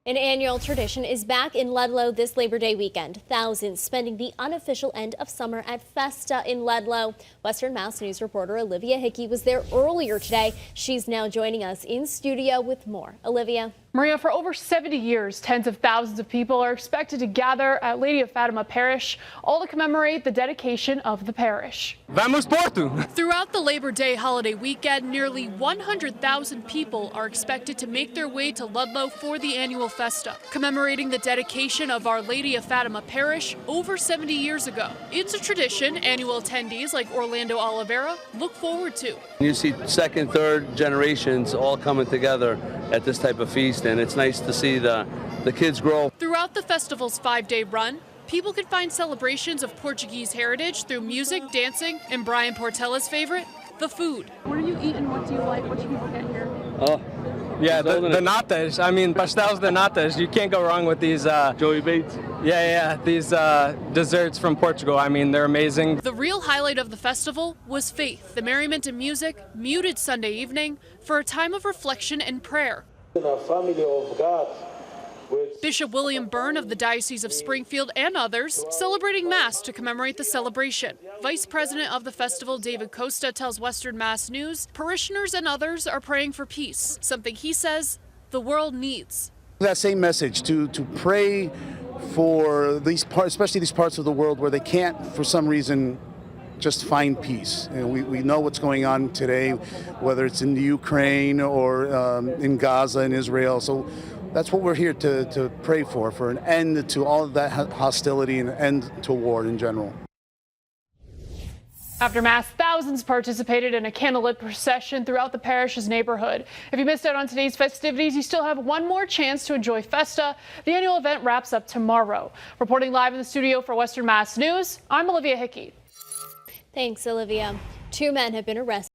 An annual tradition is back in Ludlow this Labor Day weekend. Thousands spending the unofficial end of summer at Festa in Ludlow. Western Mass News reporter Olivia Hickey was there earlier today. She's now joining us in studio with more. Olivia. Maria, for over 70 years, tens of thousands of people are expected to gather at Lady of Fatima Parish, all to commemorate the dedication of the parish. Vamos Porto! Throughout the Labor Day holiday weekend, nearly 100,000 people are expected to make their way to Ludlow for the annual Festa, commemorating the dedication of Our Lady of Fatima Parish over 70 years ago. It's a tradition annual attendees like Orlando Oliveira look forward to. You see second, third generations all coming together at this type of feast, and it's nice to see the kids grow. Throughout the festival's 5-day run, people can find celebrations of Portuguese heritage through music, dancing, and Brian Portella's favorite, the food. What do you eat and what do you like? What should people get here? Oh, yeah, the natas. I mean, pastels de natas. You can't go wrong with these. Joey Bates. Yeah, these desserts from Portugal. I mean, they're amazing. The real highlight of the festival was faith. The merriment and music muted Sunday evening for a time of reflection and prayer. Family of God. Bishop William Byrne of the Diocese of Springfield and others celebrating Mass to commemorate the celebration. Vice President of the festival, David Costa, tells Western Mass News parishioners and others are praying for peace, something he says the world needs. That same message to pray for these parts, especially these parts of the world where they can't, for some reason, just find peace. You know, we know what's going on today, whether it's in the Ukraine or in Gaza and Israel. So that's what we're here to pray for an end to all of that hostility and an end to war in general. After Mass, thousands participated in a candlelit procession throughout the parish's neighborhood. If you missed out on today's festivities, you still have one more chance to enjoy Festa. The annual event wraps up tomorrow. Reporting live in the studio for Western Mass News, I'm Olivia Hickey. Thanks, Olivia. 2 men have been arrested.